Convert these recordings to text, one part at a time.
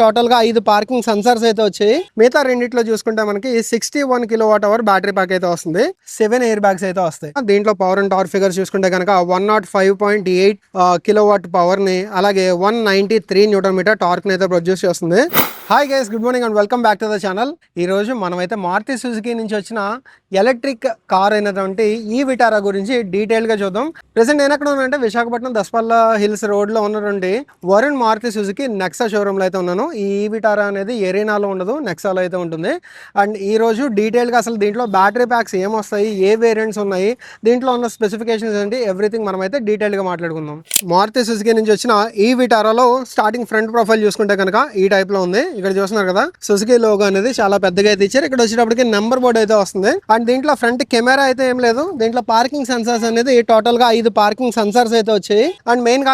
Total గా 5 parking sensors అయితే వచ్చాయి. మిగతా రెండిట్లో చూసుకుంటే మనకి 61 కిలోవాట్ అవర్ బ్యాటరీ ప్యాక్ అయితే వస్తుంది. 7 ఎయిర్ బ్యాగ్స్ అయితే వస్తాయి. దీంట్లో పవర్ అండ్ టార్క్ ఫిగర్స్ చూసుకుంటే కనుక 105.8 కిలోవాట్ పవర్ ని అలాగే 193 న్యూటన్ మీటర్ టార్క్ ని అయితే ప్రొడ్యూస్ చేస్తుంది. Hi guys, good morning and welcome back to the channel. ఈ రోజు మనమైతే మారుతి సుజుకి నుంచి వచ్చిన ఎలక్ట్రిక్ కార్ అయినటువంటి ఈ విటారా గురించి డీటెయిల్ గా చూద్దాం. ప్రెసెంట్ నేను ఎక్కడ ఉన్నానంటే విశాఖపట్నం దసపల్ల హిల్స్ రోడ్ లో ఉన్నటువంటి వరుణ్ మారుతి సుజుకి నెక్సా షోరూమ్ లో అయితే ఉన్నాను. ఈ విటారా అనేది ఎరీనాలో ఉండదు, నెక్సాలో అయితే ఉంటుంది. అండ్ ఈ రోజు డీటెయిల్ గా అసలు దీంట్లో బ్యాటరీ ప్యాక్స్ ఏమొస్తాయి, ఏ వేరియంట్స్ ఉన్నాయి, దీంట్లో ఉన్న స్పెసిఫికేషన్స్ ఏంటి, ఎవ్రీథింగ్ మనమైతే డీటెయిల్ గా మాట్లాడుకుందాం. మారుతి సుజుకి నుంచి వచ్చిన ఈ విటారాలో స్టార్టింగ్ ఫ్రంట్ ప్రొఫైల్ చూసుకుంటే కనుక ఈ టైప్ లో ఉంది. ఇక్కడ చూస్తున్నారు కదా, సుజుకి లోగో అనేది చాలా పెద్దగా అయితే ఇచ్చారు. ఇక్కడ వచ్చేటప్పటికి నెంబర్ బోర్డు అయితే వస్తుంది. అండ్ దీంట్లో ఫ్రంట్ కెమెరా అయితే ఏం లేదు. దీంట్లో పార్కింగ్ సెన్సార్స్ అనేది టోటల్ గా 5 పార్కింగ్ సెన్సార్స్ అయితే వచ్చాయి. అండ్ మెయిన్ గా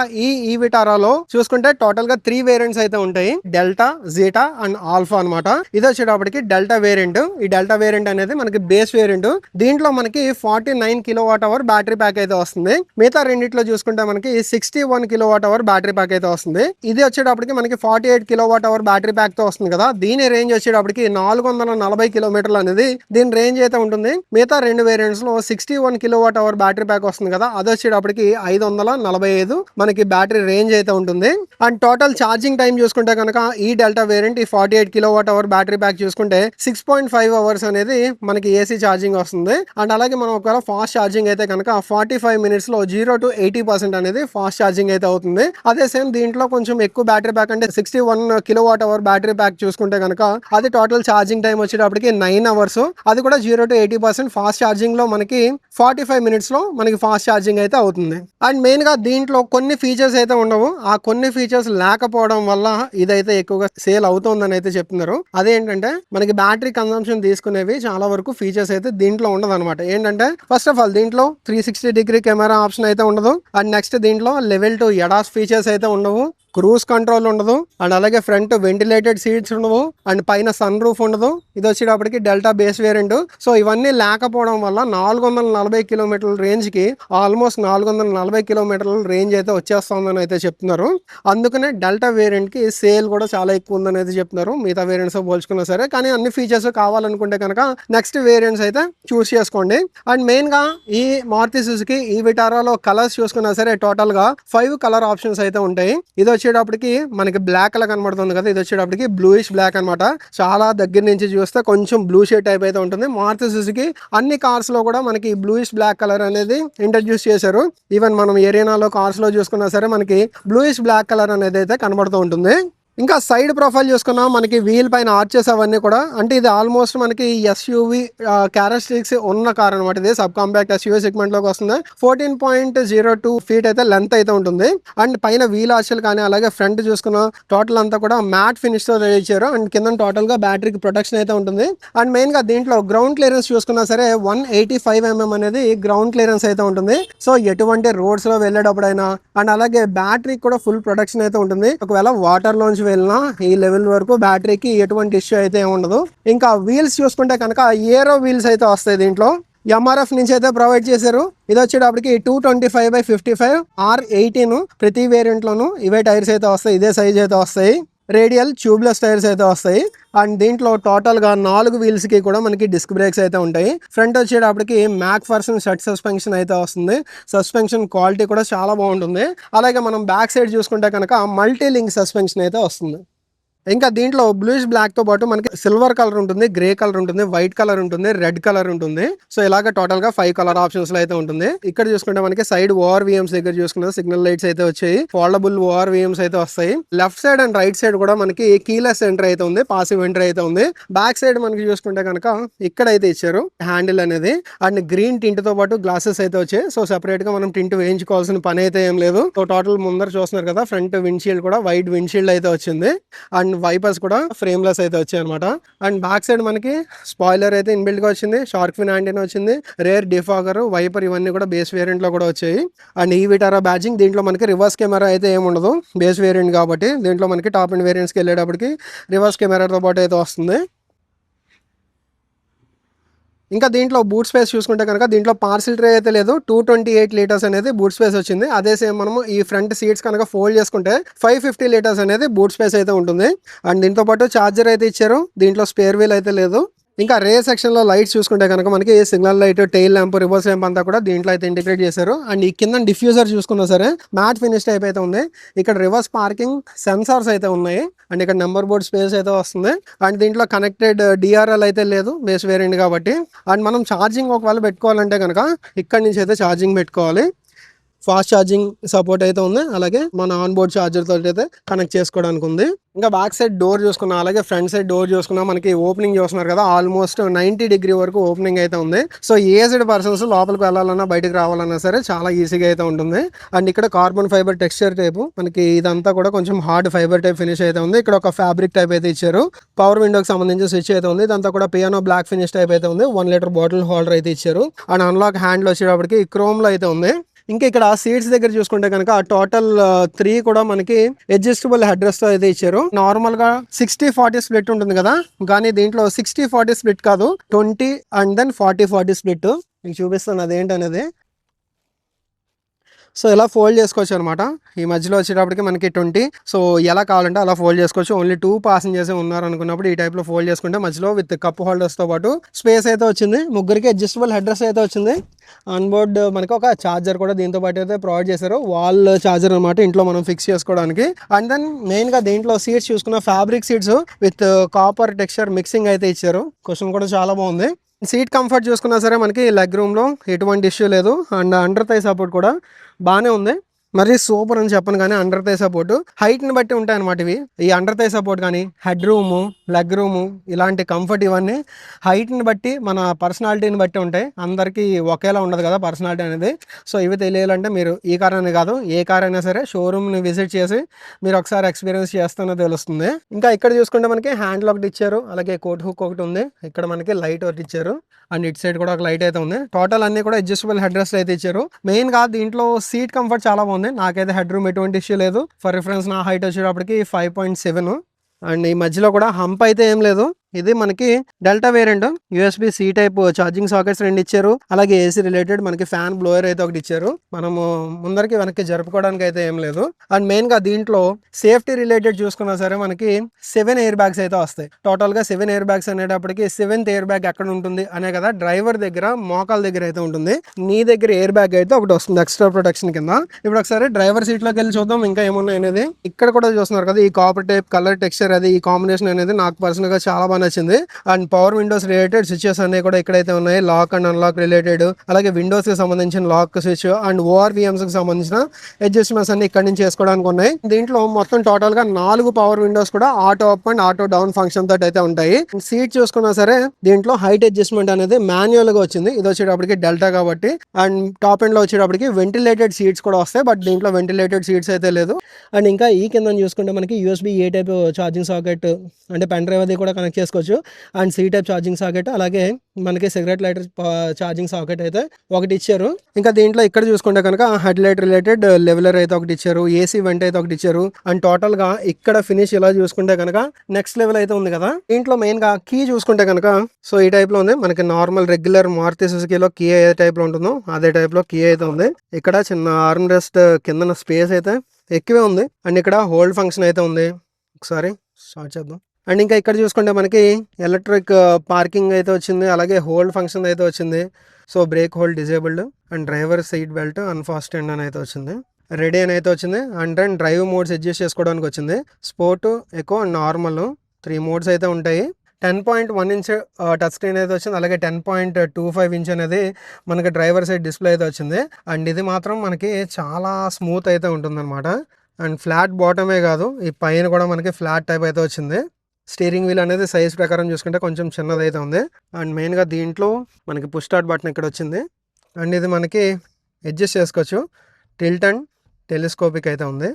ఈ విటారాలో చూసుకుంటే టోటల్ గా 3 వేరియంట్స్ అయితే ఉంటాయి. డెల్టా, జీటా అండ్ ఆల్ఫా అన్నమాట. ఇది వచ్చేటప్పటికి డెల్టా వేరియంట్. ఈ డెల్టా వేరియంట్ అనేది మనకి బేస్ వేరియంట్. దీంట్లో మనకి 49 కిలోవాట్ అవర్ బ్యాటరీ ప్యాక్ అయితే వస్తుంది. మిగతా రెండిట్లో చూసుకుంటే మనకి 61 కిలోవాట్ అవర్ బ్యాటరీ ప్యాక్ అయితే వస్తుంది. ఇది వచ్చేటప్పటికి మనకి 48 కిలోవాట్ అవర్ బ్యాటరీ ప్యాక్ తో వస్తుంది కదా. దీని రేంజ్ వచ్చేటప్పటికి 440 కిలోమీటర్లు అనేది దీని రేంజ్ అయితే ఉంటుంది. మిగతా రెండు వేరియంట్స్ లో 61 కిలోవాట్ అవర్ బ్యాటరీ ప్యాక్ వస్తుంది కదా, అది వచ్చేటప్పటికి 545 మనకి బ్యాటరీ రేంజ్ అయితే ఉంటుంది. అండ్ టోటల్ ఛార్జింగ్ టైం చూసుకుంటే కనుక ఈ డెల్టా వేరియంట్ ఈ 48 కిలోవాట్ అవర్ బ్యాటరీ ప్యాక్ చూసుకుంటే 6.5 అవర్స్ అనేది మనకి ఏసీ ఛార్జింగ్ వస్తుంది. అండ్ అలాగే మనం ఒకవేళ ఫాస్ట్ ఛార్జింగ్ అయితే కనుక 45 మినిట్స్ లో 0 to 80% అనేది ఫాస్ట్ ఛార్జింగ్ అయితే అవుతుంది. అదే సేమ్ దీంట్లో కొంచెం ఎక్కువ బ్యాటరీ ప్యాక్ అంటే 61 కిలోవాట్ అవర్ బ్యాటరీ ప్యాక్ చూసుకుంటే కనుక అది టోటల్ ఛార్జింగ్ టైం వచ్చేటప్పటికి 9 అవర్స్. అది కూడా 0 to 80% ఫాస్ట్ ఛార్జింగ్ లో మనకి 45 మినిట్స్ లో మనకి ఫాస్ట్ ఛార్జింగ్ అయితే అవుతుంది. అండ్ మెయిన్ గా దీంట్లో కొన్ని ఫీచర్స్ అయితే ఉండవు. ఆ కొన్ని ఫీచర్స్ లేకపోవడం వల్ల ఇదైతే ఎక్కువగా సేల్ అవుతుందని అయితే చెప్తున్నారు. అదేంటంటే మనకి బ్యాటరీ కన్సంప్షన్ తీసుకునేవి చాలా వరకు ఫీచర్స్ అయితే దీంట్లో ఉండదు అనమాట. ఏంటంటే ఫస్ట్ ఆఫ్ ఆల్ దీంట్లో 360 డిగ్రీ కెమెరా ఆప్షన్ అయితే ఉండదు. అండ్ నెక్స్ట్ దీంట్లో లెవెల్ 2 ఎడాస్ ఫీచర్స్ అయితే ఉండవు. క్రూజ్ కంట్రోల్ ఉండదు. అండ్ అలాగే ఫ్రంట్ వెంటిలేటెడ్ సీట్స్ ఉండవు. అండ్ పైన సన్ రూఫ్ ఉండదు. ఇది వచ్చేటప్పటికి డెల్టా బేస్ వేరియంట్. సో ఇవన్నీ లేకపోవడం వల్ల 440 కిలోమీటర్ల రేంజ్ కి ఆల్మోస్ట్ 440 కిలోమీటర్ల రేంజ్ అయితే వచ్చేస్తుందని అయితే చెప్తున్నారు. అందుకనే డెల్టా వేరియంట్ కి సేల్ కూడా చాలా ఎక్కువ ఉందని అయితే చెప్తున్నారు, మిగతా వేరియంట్స్ పోల్చుకున్నా సరే. కానీ అన్ని ఫీచర్స్ కావాలనుకుంటే కనుక నెక్స్ట్ వేరియంట్స్ అయితే చూస్ చేసుకోండి. అండ్ మెయిన్ గా ఈ మారుతి సుజుకి ఈ విటారాలో కలర్స్ చూసుకున్నా సరే టోటల్ గా 5 కలర్ ఆప్షన్స్ అయితే ఉంటాయి. ఇది వచ్చేటప్పటికి మనకి బ్లాక్ లా కనబడుతుంది కదా, ఇది వచ్చేటప్పటికి బ్లూయిష్ బ్లాక్ అనమాట. చాలా దగ్గర నుంచి చూస్తే కొంచెం బ్లూ షేడ్ టైప్ అయితే ఉంటుంది. మారుతి సుజుకి అన్ని కార్స్ లో కూడా మనకి బ్లూయిష్ బ్లాక్ కలర్ అనేది ఇంట్రడ్యూస్ చేశారు. ఈవెన్ మనం ఎరీనాలో కార్స్ లో చూసుకున్నా సరే మనకి బ్లూయిష్ బ్లాక్ కలర్ అనేది అయితే కనబడుతూ ఉంటుంది. ఇంకా సైడ్ ప్రొఫైల్ చూసుకున్నా మనకి వీల్ పైన ఆర్చెస్ అవన్నీ కూడా అంటే ఇది ఆల్మోస్ట్ మనకి ఎస్యూవి క్యారెక్టరిస్టిక్స్ ఉన్న కార్ అనమాట. ఇది సబ్ కాంపాక్ట్ ఎస్యూవి సెగ్మెంట్ లోకి వస్తుంది. 14.02 ఫీట్ అయితే లెంత్ అయితే ఉంటుంది. అండ్ పైన వీల్ ఆర్చెలు కానీ అలాగే ఫ్రంట్ చూసుకున్న టోటల్ అంతా కూడా మ్యాట్ ఫినిష్ తో రెడీ ఇచ్చారు. అండ్ కింద టోటల్ గా బ్యాటరీకి ప్రొటెక్షన్ అయితే ఉంటుంది. అండ్ మెయిన్ గా దీంట్లో గ్రౌండ్ క్లియరెన్స్ చూసుకున్నా సరే 185 mm అనేది గ్రౌండ్ క్లియరెన్స్ అయితే ఉంటుంది. సో ఎటువంటి రోడ్స్ లో వెళ్ళేటప్పుడైనా అండ్ అలాగే బ్యాటరీకి కూడా ఫుల్ ప్రొటెక్షన్ అయితే ఉంటుంది. ఒకవేళ వాటర్ లోంచి వెళ్ళినా ఈ లెవెల్ వరకు బ్యాటరీకి ఎటువంటి ఇష్యూ అయితే ఉండదు. ఇంకా వీల్స్ చూసుకుంటే కనుక ఏరో వీల్స్ అయితే వస్తాయి. దీంట్లో ఎంఆర్ఎఫ్ నుంచి అయితే ప్రొవైడ్ చేశారు. ఇది వచ్చేటప్పటికి 225/55 R18 ప్రతి వేరియంట్ లోను ఇవే టైర్స్ అయితే వస్తాయి, ఇదే సైజ్ అయితే వస్తాయి. రేడియల్ ట్యూబ్లెస్ టైర్స్ అయితే వస్తాయి. అండ్ దీంట్లో టోటల్ గా 4 వీల్స్ కి కూడా మనకి డిస్క్ బ్రేక్స్ అయితే ఉంటాయి. ఫ్రంట్ వచ్చేటప్పటికి మ్యాక్ఫర్సన్ షట్ సస్పెన్షన్ అయితే వస్తుంది. సస్పెన్షన్ క్వాలిటీ కూడా చాలా బాగుంటుంది. అలాగే మనం బ్యాక్ సైడ్ చూసుకుంటే కనుక మల్టీ లింక్ సస్పెన్షన్ అయితే వస్తుంది. ఇంకా దీంట్లో బ్లూయిష్ బ్లాక్ తో పాటు మనకి సిల్వర్ కలర్ ఉంటుంది, గ్రే కలర్ ఉంటుంది, వైట్ కలర్ ఉంటుంది, రెడ్ కలర్ ఉంటుంది. సో ఇలాగ టోటల్ గా 5 కలర్ ఆప్షన్స్ లో అయితే ఉంటుంది. ఇక్కడ చూసుకుంటే మనకి సైడ్ ORVMs దగ్గర చూసుకుంటే సిగ్నల్ లైట్స్ అయితే వచ్చాయి. ఫోల్డబుల్ ORVMs అయితే వస్తాయి. Left side and right side కూడా మనకి కీలెస్ ఎంట్రీ అయితే ఉంది, పాసివ్ ఎంట్రీ అయితే ఉంది. బ్యాక్ సైడ్ మనకి చూసుకుంటే కనుక ఇక్కడ అయితే ఇచ్చారు హ్యాండిల్ అనేది. అండ్ గ్రీన్ టింట్ తో పాటు గ్లాసెస్ అయితే వచ్చాయి. సో సెపరేట్ గా మనం టింట్ వేయించుకోవాల్సిన పని అయితే ఏం లేదు. సో టోటల్ ముందర చూస్తున్నారు కదా, ఫ్రంట్ విండ్షీల్డ్ కూడా వైట్ విండ్షీల్డ్ అయితే వచ్చింది. అండ్ వైపర్స్ కూడా ఫ్రేమ్లెస్ అయితే వచ్చాయి అనమాట. అండ్ బ్యాక్ సైడ్ మనకి స్పాయిలర్ అయితే ఇన్బిల్ట్ గా వచ్చింది, షార్క్ ఫిన్ యాంటీనా వచ్చింది, రేర్ డిఫాగర్, వైపర్ ఇవన్నీ కూడా బేస్ వేరియంట్ లో కూడా వచ్చాయి. అండ్ ఈ విటారా బ్యాడ్జింగ్ దీంట్లో మనకి రివర్స్ కెమెరా అయితే ఏమి ఉండదు, బేస్ వేరియంట్ కాబట్టి. దీంట్లో మనకి టాప్ అండ్ వేరియంట్స్కి వెళ్ళేటప్పటికి రివర్స్ కెమెరాతో పాటు అయితే వస్తుంది. ఇంకా దీంట్లో బూట్ స్పేస్ చూసుకుంటే కనుక దీంట్లో పార్సిల్ ట్రే అయితే లేదు, 228 లీటర్స్ అనేది బూట్ స్పేస్ వచ్చింది. అదే సేమ్ మనము ఈ ఫ్రంట్ సీట్స్ కనుక ఫోల్డ్ చేసుకుంటే 550 లీటర్స్ అనేది బూట్ స్పేస్ అయితే ఉంటుంది. అండ్ దీంతో పాటు ఛార్జర్ అయితే ఇచ్చారు, దీంట్లో స్పేర్ వీల్ అయితే లేదు. ఇంకా రే సెక్షన్ లో లైట్స్ చూసుకుంటే కనుక మనకి signal light, tail lamp, reverse lamp అంతా కూడా దీంట్లో అయితే ఇంటిగ్రేట్ చేశారు. అండ్ ఈ కింద డిఫ్యూజర్ చూసుకున్నా సరే మ్యాట్ ఫినిష్ టైప్ అయితే ఉంది. ఇక్కడ రివర్స్ పార్కింగ్ సెన్సార్స్ అయితే ఉన్నాయి. అండ్ ఇక్కడ నెంబర్ బోర్డ్ స్పేస్ అయితే వస్తుంది. అండ్ దీంట్లో కనెక్టెడ్ డిఆర్ఎల్ అయితే లేదు, బేస్ వేరియంట్ కాబట్టి. అండ్ మనం ఛార్జింగ్ ఒకవేళ పెట్టుకోవాలంటే కనుక ఇక్కడ నుంచి అయితే ఛార్జింగ్ పెట్టుకోవాలి. ఫాస్ట్ ఛార్జింగ్ సపోర్ట్ అయితే ఉంది, అలాగే మన ఆన్ బోర్డ్ ఛార్జర్ తోటి అయితే కనెక్ట్ చేసుకోవడానికి ఉంది. ఇంకా బ్యాక్ సైడ్ డోర్ చూసుకున్నా, అలాగే ఫ్రంట్ సైడ్ డోర్ చూసుకున్నా మనకి ఓపెనింగ్ చూస్తున్నారు కదా, ఆల్మోస్ట్ 90 డిగ్రీ వరకు ఓపెనింగ్ అయితే ఉంది. సో ఏజ్డ్ పర్సన్స్ లోపలికి వెళ్ళాలన్నా బయటకు రావాలన్నా సరే చాలా ఈజీగా అయితే ఉంటుంది. అండ్ ఇక్కడ కార్బన్ ఫైబర్ టెక్స్చర్ టైపు మనకి ఇదంతా కూడా కొంచెం హార్డ్ ఫైబర్ టైప్ ఫినిష్ అయితే ఉంది. ఇక్కడ ఒక ఫ్యాబ్రిక్ టైప్ అయితే ఇచ్చారు. పవర్ విండోకి సంబంధించి స్విచ్ అయితే ఉంది, ఇదంతా కూడా పియానో బ్లాక్ ఫినిష్ టైప్ అయితే ఉంది. 1 లీటర్ బాటిల్ హోల్డర్ అయితే ఇచ్చారు. అండ్ అన్లాక్ హ్యాండిల్ వచ్చేటప్పటికి క్రోమ్ లో అయితే ఉంది. ఇంకా ఇక్కడ సీట్స్ దగ్గర చూసుకుంటే కనుక టోటల్ 3 కూడా మనకి అడ్జస్టబుల్ హెడ్ రెస్ట్ తో అయితే ఇచ్చారు. నార్మల్ గా 60-40 స్ప్లిట్ ఉంటుంది కదా, కానీ దీంట్లో 60-40 స్ప్లిట్ కాదు, 20 అండ్ దెన్ 40-40 స్ప్లిట్. మీకు చూపిస్తాను అదేంటనేది. సో ఇలా ఫోల్డ్ చేసుకోవచ్చు అనమాట. ఈ మధ్యలో వచ్చేటప్పటికి మనకి 20. సో ఎలా కావాలంటే అలా ఫోల్డ్ చేసుకోవచ్చు. ఓన్లీ 2 passengers ఉన్నారు అనుకున్నప్పుడు ఈ టైప్ లో ఫోల్డ్ చేసుకుంటే మధ్యలో విత్ కప్ హోల్డర్స్ తో పాటు స్పేస్ అయితే వచ్చింది. ముగ్గురికి అడ్జస్టబుల్ హెడ్ రెస్ట్ అయితే వచ్చింది. ఆన్ బోర్డ్ మనకి ఒక ఛార్జర్ కూడా దీంతో పాటు అయితే ప్రొవైడ్ చేశారు, వాల్ ఛార్జర్ అనమాట, ఇంట్లో మనం ఫిక్స్ చేసుకోవడానికి. అండ్ దెన్ మెయిన్ గా దీంట్లో సీట్స్ చూసుకున్న fabric seats with copper texture mixing అయితే ఇచ్చారు. క్వశ్చన్ కూడా చాలా బాగుంది. సీట్ కంఫర్ట్ చూసుకున్నా సరే మనకి లెగ్ రూమ్ లో ఎటువంటి ఇష్యూ లేదు. అండ్ అండర్ థై సపోర్ట్ కూడా బాగానే ఉంది. మరి సూపర్ అని చెప్పను కానీ అండర్ థై సపోర్ట్ హైట్ని బట్టి ఉంటాయి అనమాట ఇవి. ఈ అండర్ థై సపోర్ట్ కానీ హెడ్ రూము, లెగ్ రూము, ఇలాంటి కంఫర్ట్ ఇవన్నీ హైట్ని బట్టి మన పర్సనాలిటీని బట్టి ఉంటాయి. అందరికీ ఒకేలా ఉండదు కదా పర్సనాలిటీ అనేది. సో ఇవి తెలియాలంటే మీరు ఈ కార్ అనే కాదు ఏ కార్ అయినా సరే షోరూమ్ని విజిట్ చేసి మీరు ఒకసారి ఎక్స్పీరియన్స్ చేస్తేనే తెలుస్తుంది. ఇంకా ఇక్కడ చూసుకుంటే మనకి హ్యాండిల్ ఒకటి ఇచ్చారు, అలాగే కోట్ హుక్ ఒకటి ఉంది. ఇక్కడ మనకి లైట్ ఒకటి ఇచ్చారు, అండ్ ఇటు సైడ్ కూడా ఒక లైట్ అయితే ఉంది. టోటల్ అన్ని కూడా అడ్జస్టబుల్ హెడ్ రెస్ట్ అయితే ఇచ్చారు. మెయిన్ గా దీంట్లో సీట్ కంఫర్ట్ చాలా బాగుంది. నాకైతే హెడ్ రూమ్ ఎటువంటి ఇష్యూ లేదు. ఫర్ రిఫరెన్స్ నా హైట్ వచ్చేటప్పటికి 5.7. అండ్ ఈ మధ్యలో కూడా హంప్ అయితే ఏం లేదు. ఇది మనకి delta variant, USB C type charging sockets 2 ఇచ్చారు, అలాగే ఏసీ రిలేటెడ్ మనకి ఫ్యాన్ బ్లోయర్ అయితే ఒకటి ఇచ్చారు. మనము ముందరికి వెనక్కి జరుపుకోవడానికి అయితే ఏం లేదు. అండ్ మెయిన్ గా దీంట్లో సేఫ్టీ రిలేటెడ్ చూసుకున్నా సరే మనకి 7 ఎయిర్ బ్యాగ్స్ అయితే వస్తాయి. టోటల్ గా 7 ఎయిర్ బ్యాగ్స్ అనేటప్పటికి 7th ఎయిర్ బ్యాగ్ ఎక్కడ ఉంటుంది అనే కదా, డ్రైవర్ దగ్గర మోకాల దగ్గర అయితే ఉంటుంది. నీ దగ్గర ఎయిర్ బ్యాగ్ అయితే ఒకటి వస్తుంది ఎక్స్ట్రా ప్రొటెక్షన్ కింద. ఇప్పుడు ఒకసారి డ్రైవర్ సీట్ లోకి వెళ్ళి చూద్దాం ఇంకా ఏమున్నాయి అనేది. ఇక్కడ కూడా చూస్తున్నారు కదా, ఈ కాపర్ టైప్ కలర్ టెక్స్చర్ అది ఈ కాంబినేషన్ అనేది నాకు పర్సనల్ గా చాలా బాగా నచ్చింది. And power Windows related switches అన్ని కూడా ఇక్కడైతే ఉన్నాయి, లాక్ అండ్ అన్లాక్ రిలేటెడ్, అలాగే విండోస్ కి సంబంధించిన లాక్ స్విచ్ అండ్ ఓఆర్విఎంస్ కి సంబంధించిన అడ్జస్ట్మెంట్స్ అన్ని ఇక్కడ నుంచి చేసుకోవడానికి ఉన్నాయి. దీంట్లో మొత్తం టోటల్ గా 4 పవర్ విండోస్ కూడా auto up and auto down function తోటి అయితే ఉంటాయి. సీట్ చూసుకున్నా సరే దీంట్లో హైట్ అడ్జస్ట్మెంట్ అనేది మాన్యువల్ గా వచ్చింది. ఇది వచ్చేటప్పటికి డెల్టా కాబట్టి. అండ్ టాప్ ఎండ్ లో వచ్చేటప్పటికి వెంటిలేటెడ్ సీట్స్ కూడా వస్తాయి, బట్ దీంట్లో వెంటిలేటెడ్ సీట్స్ అయితే లేదు. అండ్ ఇంకా ఈ కింద చూసుకుంటే మనకి USB A type charging socket అంటే పెన్ డ్రైవ్ అది కూడా కనెక్ట్ చేసుకోవచ్చు. And C type charging socket, అలాగే మనకి సిగరెట్ లైటర్ ఛార్జింగ్ సాకెట్ అయితే ఒకటి ఇచ్చారు. ఇంకా దీంట్లో ఇక్కడ చూసుకుంటే కనుక హెడ్ లైట్ రిలేటెడ్ లెవెలర్ అయితే ఒకటి ఇచ్చారు, ఏసీ వెంట్ అయితే ఒకటి ఇచ్చారు. అండ్ టోటల్ గా ఇక్కడ ఫినిష్ ఇలా చూసుకుంటే కనుక నెక్స్ట్ లెవెల్ అయితే ఉంది కదా. దీంట్లో మెయిన్ గా కీ చూసుకుంటే కనుక సో ఈ టైప్ లో ఉంది. మనకి నార్మల్ రెగ్యులర్ మారుతి సుజుకిలో కీ ఏ టైప్ లో ఉంటుందో అదే టైప్ లో కీ అయితే ఉంది. ఇక్కడ చిన్న ఆర్మ్ రెస్ట్ కింద స్పేస్ అయితే ఎక్కువే ఉంది. అండ్ ఇక్కడ హోల్డ్ ఫంక్షన్ అయితే ఉంది. ఒకసారి స్టార్ట్ చేద్దాం. అండ్ ఇంకా ఇక్కడ చూసుకుంటే మనకి ఎలక్ట్రిక్ పార్కింగ్ అయితే వచ్చింది, అలాగే హోల్డ్ ఫంక్షన్ అయితే వచ్చింది. So brake hold disabled and driver seat belt unfastened అని అయితే వచ్చింది, రెడీ అని అయితే వచ్చింది. And then drive modes adjust చేసుకోవడానికి వచ్చింది. స్పోర్ట్, ఎకో, నార్మల్ 3 మోడ్స్ అయితే ఉంటాయి. 10.1 ఇంచ్ టచ్ స్క్రీన్ అయితే వచ్చింది, అలాగే 10.25 ఇంచ్ అనేది మనకి డ్రైవర్ సైడ్ డిస్ప్లే అయితే వచ్చింది. అండ్ ఇది మాత్రం మనకి చాలా స్మూత్ అయితే ఉంటుంది అనమాట. అండ్ ఫ్లాట్ బాటమే కాదు, ఈ పైన కూడా మనకి ఫ్లాట్ టైప్ అయితే వచ్చింది. స్టీరింగ్ వీల్ అనేది సైజ్ ప్రకారం చూసుకుంటే కొంచెం చిన్నది అయితే ఉంది. అండ్ మెయిన్గా దీంట్లో మనకి పుష్ స్టార్ట్ బటన్ ఇక్కడ వచ్చింది. అండ్ ఇది మనకి అడ్జస్ట్ చేసుకోవచ్చు, టిల్ట్ అండ్ టెలిస్కోపిక్ అయితే ఉంది.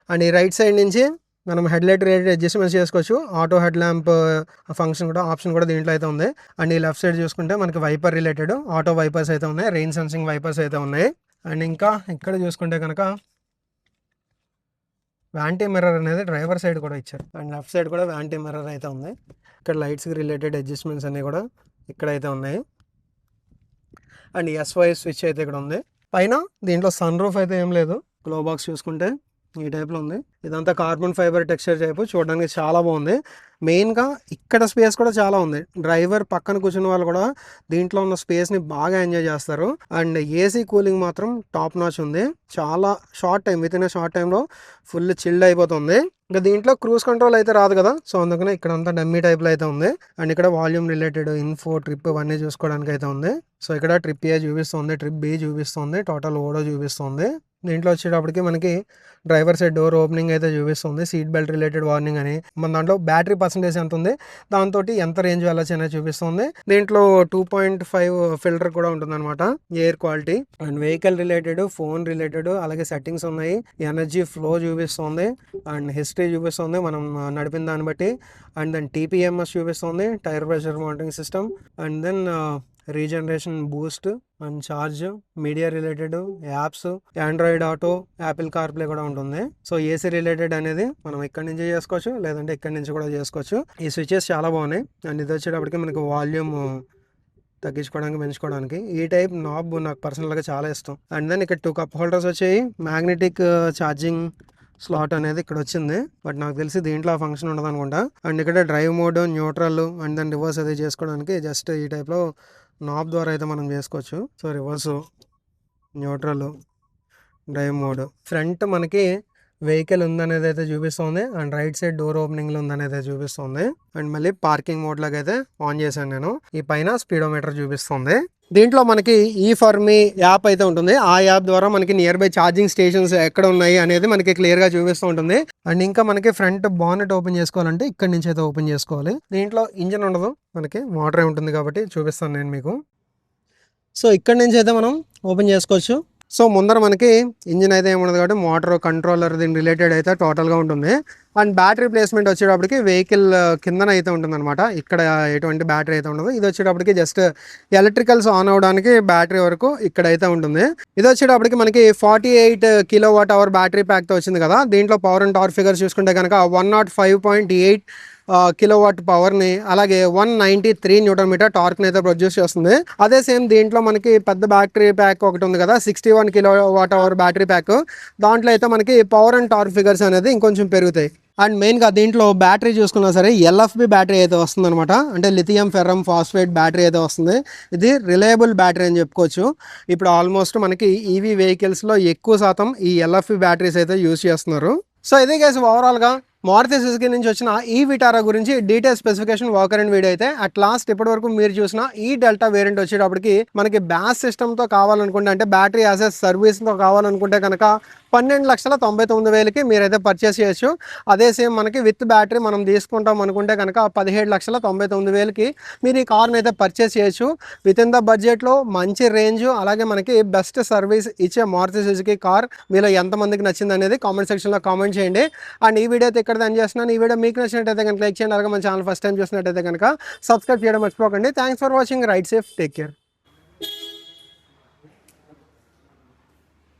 అండ్ ఈ రైట్ సైడ్ నుంచి మనం హెడ్ లైట్ రిలేటెడ్ అడ్జస్ట్మెంట్ చేసుకోవచ్చు. ఆటో హెడ్ ల్యాంప్ ఫంక్షన్ కూడా ఆప్షన్ కూడా దీంట్లో అయితే ఉంది. అండ్ ఈ లెఫ్ట్ సైడ్ చూసుకుంటే మనకి వైపర్ రిలేటెడ్ ఆటో వైపర్స్ అయితే ఉన్నాయి, రెయిన్ సెన్సింగ్ వైపర్స్ అయితే ఉన్నాయి. అండ్ ఇంకా ఇక్కడ చూసుకుంటే కనుక వ్యాంటీ మిర్రర్ అనేది డ్రైవర్ సైడ్ కూడా ఇచ్చారు. అండ్ లెఫ్ట్ సైడ్ కూడా వ్యాంటీ మిర్రర్ అయితే ఉంది. ఇక్కడ లైట్స్కి రిలేటెడ్ అడ్జస్ట్మెంట్స్ అన్నీ కూడా ఇక్కడైతే ఉన్నాయి. అండ్ SY స్విచ్ అయితే ఇక్కడ ఉంది. పైన దీంట్లో సన్ రూఫ్ అయితే ఏం లేదు. గ్లో బాక్స్ చూసుకుంటే ఈ టైప్లో ఉంది. ఇదంతా కార్బన్ ఫైబర్ టెక్స్చర్ టైపు, చూడడానికి చాలా బాగుంది. మెయిన్గా ఇక్కడ స్పేస్ కూడా చాలా ఉంది. డ్రైవర్ పక్కన కూర్చున్న వాళ్ళు కూడా దీంట్లో ఉన్న స్పేస్ని బాగా ఎంజాయ్ చేస్తారు. అండ్ ఏసీ కూలింగ్ మాత్రం టాప్ నాచ్ ఉంది. చాలా short time, with in short టైంలో ఫుల్ చిల్డ్ అయిపోతుంది. ఇంకా దీంట్లో క్రూజ్ కంట్రోల్ అయితే రాదు కదా, సో అందుకనే ఇక్కడ అంతా డమ్మీ టైప్లో అయితే ఉంది. అండ్ ఇక్కడ వాల్యూమ్ రిలేటెడ్ ఇన్ఫో, ట్రిప్ ఇవన్నీ చూసుకోవడానికి అయితే ఉంది. సో ఇక్కడ ట్రిప్ ఏ చూపిస్తుంది, ట్రిప్ బి చూపిస్తుంది, టోటల్ ఓడో చూపిస్తుంది. దీంట్లో వచ్చేటప్పటికి మనకి డ్రైవర్ సైడ్ డోర్ ఓపెనింగ్ అయితే చూపిస్తుంది, సీట్ బెల్ట్ రిలేటెడ్ వార్నింగ్ అని. మన దాంట్లో బ్యాటరీ పర్సెంటేజ్ ఎంత ఉంది, దాంతో ఎంత రేంజ్ వెళ్ళచ్చు అనేది చూపిస్తుంది. దీంట్లో 2.5 ఫిల్టర్ కూడా ఉంటుంది అనమాట, air quality. And vehicle related, phone related, అలాగే సెట్టింగ్స్ ఉన్నాయి. ఎనర్జీ ఫ్లో చూపిస్తుంది అండ్ హిస్టరీ చూపిస్తుంది మనం నడిపిన దాన్ని బట్టి. అండ్ దెన్ TPMS చూపిస్తుంది, tyre pressure monitoring system. And then regeneration boost and charge, media related, apps, Android Auto, Apple CarPlay కూడా ఉంటుంది. సో ఏసీ రిలేటెడ్ అనేది మనం ఇక్కడ నుంచి చేసుకోవచ్చు, లేదంటే ఇక్కడ నుంచి కూడా చేసుకోవచ్చు. ఈ స్విచెస్ చాలా బాగున్నాయి. అండ్ ఇది వచ్చేటప్పటికి మనకి వాల్యూమ్ తగ్గించుకోవడానికి, పెంచుకోవడానికి. ఈ టైప్ నాబ్ నాకు పర్సనల్గా చాలా ఇష్టం. అండ్ దెన్ ఇక్కడ 2 కప్ హోల్డర్స్ వచ్చాయి. మ్యాగ్నెటిక్ ఛార్జింగ్ స్లాట్ అనేది ఇక్కడ వచ్చింది, బట్ నాకు తెలిసి దీంట్లో ఆ ఫంక్షన్ ఉండదు అనుకుంటా. అండ్ ఇక్కడ drive mode, neutral and then reverse అది చేసుకోవడానికి జస్ట్ ఈ టైప్లో నాబ్ ద్వారా అయితే మనం చేసుకోవచ్చు. So reverse, neutral, drive mode. Front మనకి వెహికల్ ఉందనేది అయితే చూపిస్తుంది. అండ్ రైట్ సైడ్ డోర్ ఓపెనింగ్లో ఉందనేది అయితే చూపిస్తుంది. అండ్ మళ్ళీ పార్కింగ్ మోడ్ లాగా అయితే ఆన్ చేశాను నేను. ఈ పైన స్పీడోమీటర్ చూపిస్తుంది. దీంట్లో మనకి ఈ ఫర్ మీ యాప్ అయితే ఉంటుంది. ఆ యాప్ ద్వారా మనకి నియర్ బై ఛార్జింగ్ స్టేషన్స్ ఎక్కడ ఉన్నాయి అనేది మనకి క్లియర్గా చూపిస్తూ ఉంటుంది. అండ్ ఇంకా మనకి ఫ్రంట్ బానెట్ ఓపెన్ చేసుకోవాలంటే ఇక్కడ నుంచి అయితే ఓపెన్ చేసుకోవాలి. దీంట్లో ఇంజన్ ఉండదు, మనకి మోటరే ఉంటుంది కాబట్టి చూపిస్తాను నేను మీకు. సో ఇక్కడ నుంచి అయితే మనం ఓపెన్ చేసుకోవచ్చు. సో ముందర మనకి ఇంజిన్ అయితే ఏముండదు కాబట్టి మోటార్, కంట్రోలర్, దీని రిలేటెడ్ అయితే టోటల్గా ఉంటుంది. అండ్ బ్యాటరీ ప్లేస్మెంట్ వచ్చేటప్పటికి వెహికల్ కిందన అయితే ఉంటుంది అనమాట. ఇక్కడ ఎటువంటి బ్యాటరీ అయితే ఉండదు. ఇది వచ్చేటప్పటికి జస్ట్ ఎలక్ట్రికల్స్ ఆన్ అవ్వడానికి బ్యాటరీ వరకు ఇక్కడ అయితే ఉంటుంది. ఇది వచ్చేటప్పటికి మనకి 48 kWh బ్యాటరీ ప్యాక్తో వచ్చింది కదా. దీంట్లో పవర్ అండ్ టార్క్ ఫిగర్స్ చూసుకుంటే కనుక 105.8 కిలోవాట్ పవర్ని, అలాగే 193 న్యూటన్ మీటర్ టార్క్ని అయితే ప్రొడ్యూస్ చేస్తుంది. అదే సేమ్ దీంట్లో మనకి పెద్ద బ్యాటరీ ప్యాక్ ఒకటి ఉంది కదా, 61 kWh బ్యాటరీ ప్యాక్. దాంట్లో అయితే మనకి పవర్ అండ్ టార్క్ ఫిగర్స్ అనేది ఇంకొంచెం పెరుగుతాయి. అండ్ మెయిన్గా దీంట్లో బ్యాటరీ చూసుకున్నా సరే LFP బ్యాటరీ అయితే వస్తుంది అనమాట. అంటే లిథియం ఫెర్రమ్ ఫాస్ఫేట్ బ్యాటరీ అయితే వస్తుంది. ఇది రిలయబుల్ బ్యాటరీ అని చెప్పుకోవచ్చు. ఇప్పుడు ఆల్మోస్ట్ మనకి EV వెహికల్స్లో ఎక్కువ శాతం ఈ LFP బ్యాటరీస్ అయితే యూజ్ చేస్తున్నారు. సో ఇదే కేసు ఓవరాల్గా మారుతి సుజుకి నుంచి వచ్చిన ఈ విటారా గురించి detail specification walker and video అయితే. అట్ లాస్ట్ ఇప్పటి వరకు మీరు చూసిన ఈ డెల్టా వేరియంట్ వచ్చేటప్పటికి మనకి బ్యాస్ సిస్టమ్తో కావాలనుకుంటే, అంటే బ్యాటరీ యాజ్ ఎ సర్వీస్తో కావాలనుకుంటే కనుక 12,99,000కి మీరైతే పర్చేస్ చేయొచ్చు. అదే సేమ్ మనకి విత్ బ్యాటరీ మనం తీసుకుంటాం అనుకుంటే కనుక 17,99,000కి మీరు ఈ కార్ని అయితే పర్చేస్ చేయొచ్చు. విత్ ఇన్ ద బడ్జెట్లో మంచి రేంజ్, అలాగే మనకి బెస్ట్ సర్వీస్ ఇచ్చే మారుతి సుజుకి కార్ మీలో ఎంతమందికి నచ్చింది అనేది కామెంట్ సెక్షన్లో కామెంట్ చేయండి. అండ్ ఈ వీడియో అయితే ఇక్కడ ఎండ్ చేస్తున్నాను. ఈ వీడియో మీకు నచ్చినట్టయితే కనుక లైక్ చేయండి. అలాగే మన ఛానల్ ఫస్ట్ టైం చూసినట్టయితే కనుక సబ్స్క్రైబ్ చేయడం మర్చిపోకండి. Thanks for watching. Right safe, take care.